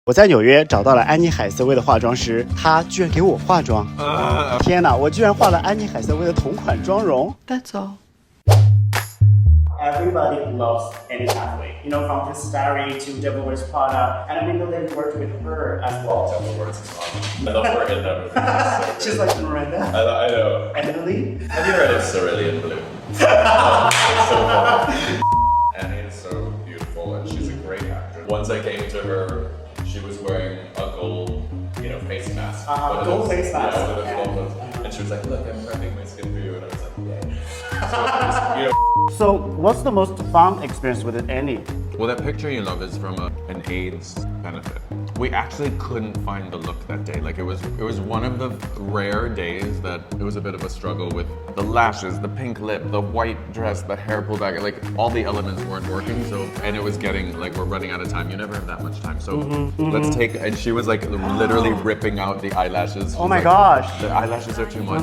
我在纽约找到了安妮海瑟薇的化妆师，她居然给我化妆。天哪，我居然化了安妮海瑟薇的同款妆容。That's all. Everybody loves Annie Hathaway. You know, from this diary to Devil Wears Prada, and I mean that they've worked with her as well. Devil Wears Prada. I love her in that movie. She's like Miranda. I know. Emily. Have you read of Cerulean Blue? It's so fun. Annie is so beautiful and she's a great actress. Once I came to her, she was wearing a gold, face mask. Gold face mask. Yeah, and she was like, "Look, I'm prepping my skin for you," and I was like, "Yay." So, what's the most fun experience with Annie? Well, that picture you love is from an AIDS benefit. We actually couldn't find the look that day. Like it was one of the rare days that it was a bit of a struggle with the lashes, the pink lip, the white dress, the hair pulled back. Like all the elements weren't working. And it was getting like we're running out of time. You never have that much time. So let's take. And she was like literally ripping out the eyelashes. Oh my gosh! The eyelashes are too much.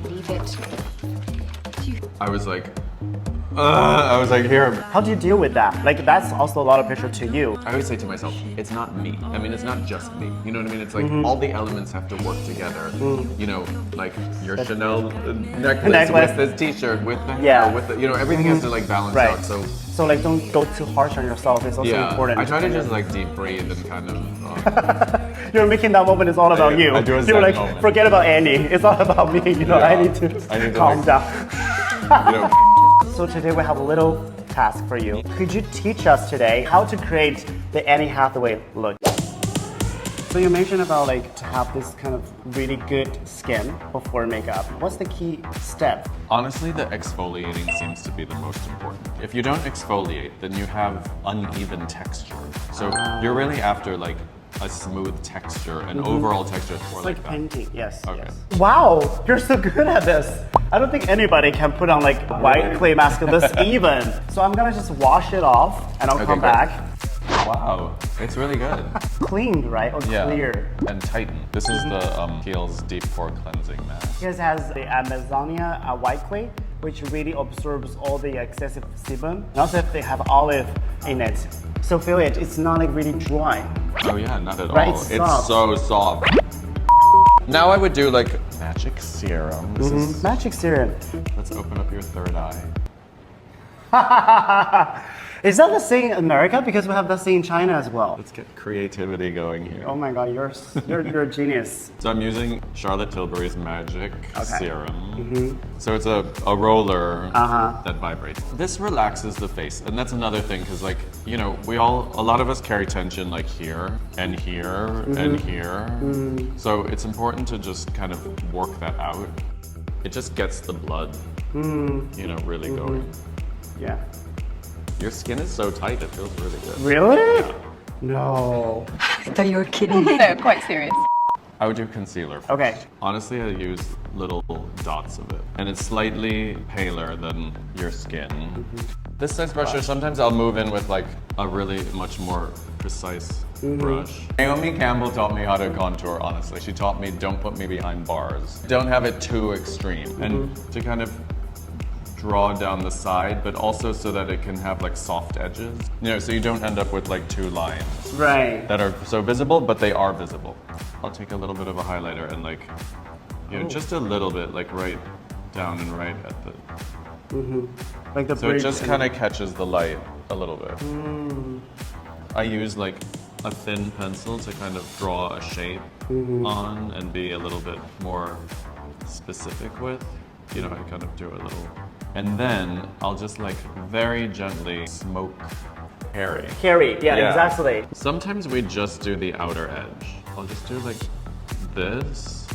Leave it. I was like, here. How do you deal with that? Like, that's also a lot of pressure to you. I always say to myself, it's not me. I mean, it's not just me. You know what I mean? It's like all the elements have to work together. You know, like your Chanel necklace with this t-shirt, with the hair, with the, everything has to like balance out. So like, don't go too harsh on yourself. It's also important. I try to just like deep breathe and kind of. You're making that moment is all about you. I do a You're like, moment. Forget about Annie. It's all about me. I need to calm down. So today we have a little task for you. Could you teach us today how to create the Annie Hathaway look? So you mentioned about like to have this kind of really good skin before makeup. What's the key step? Honestly, the exfoliating seems to be the most important. If you don't exfoliate, then you have uneven texture. So you're really after like a smooth texture, an overall texture. It's like painting, yes. Okay. Yes. Wow, you're so good at this. I don't think anybody can put on like white clay mask this even. So I'm gonna just wash it off and I'll come back. Wow, it's really good. Cleaned, right? Or clear. And tightened. This is the Kiehl's Deep Pore Cleansing Mask. This has the Amazonia white clay, which really absorbs all the excessive sebum. And also they have olive in it. So feel it, it's not like really dry. Oh yeah, not at Right, all. it's so soft. Now I would do like magic serum. This is magic serum. Let's open up your third eye. Is that the same in America? Because we have the same in China as well. Let's get creativity going here. Oh my God, you're a genius. So I'm using Charlotte Tilbury's Magic Serum. So it's a roller that vibrates. This relaxes the face, and that's another thing because like, a lot of us carry tension like here and here and here. So it's important to just kind of work that out. It just gets the blood, really going. Yeah. Your skin is so tight, it feels really good. Really? Yeah. No. I thought you were kidding. No, quite serious. I would do concealer first. Okay. Honestly, I use little dots of it. And it's slightly paler than your skin. This size brush, sometimes I'll move in with like a really much more precise brush. Naomi Campbell taught me how to contour, honestly. She taught me don't put me behind bars. Don't have it too extreme. And to kind of draw down the side, but also so that it can have like soft edges. So you don't end up with like two lines. Right. That are so visible, but they are visible. I'll take a little bit of a highlighter and like, just a little bit, like right down and right at the... Like the So it just kind of catches the light a little bit. I use like a thin pencil to kind of draw a shape on and be a little bit more specific with. I kind of do a little... And then I'll just like very gently smoke Harry. Yeah, exactly. Sometimes we just do the outer edge. I'll just do like this,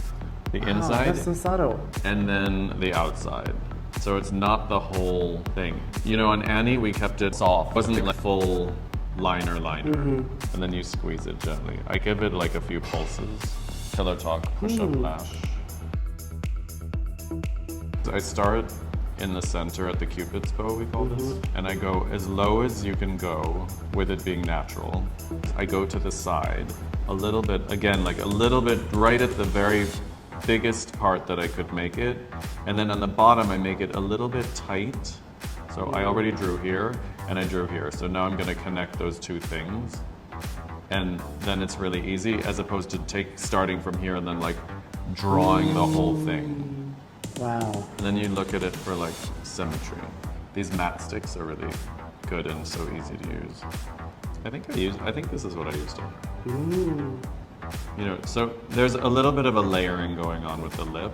the inside, That's so subtle. and then the outside. So it's not the whole thing. On Annie, we kept it soft. It wasn't like full liner. And then you squeeze it gently. I give it like a few pulses. Pillow Talk, push-up lash. I start in the center at the Cupid's bow, we call this. And I go as low as you can go with it being natural. I go to the side a little bit, again, like a little bit right at the very biggest part that I could make it. And then on the bottom, I make it a little bit tight. So I already drew here. and I drew here. So now I'm gonna connect those two things. And then it's really easy as opposed to starting from here and then like drawing the whole thing. Wow. And then you look at it for like symmetry. These matte sticks are really good and so easy to use. I think this is what I used to. You know, so there's a little bit of a layering going on with the lip.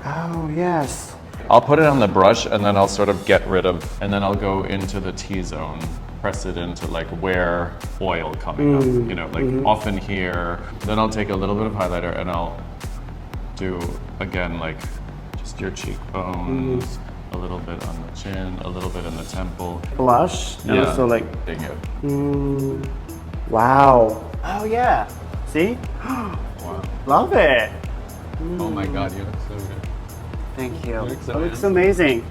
Oh, yes. I'll put it on the brush and then I'll sort of get rid of, and then I'll go into the T-zone, press it into like where oil coming up, you know, like often here. Then I'll take a little bit of highlighter and I'll do, again, like just your cheekbones, a little bit on the chin, a little bit in the temple. Blush, and Yeah. also like, There you go. wow. Oh, yeah. See? Wow. Love it. Oh my God, you look so good. Thank you. look so It looks handsome. amazing.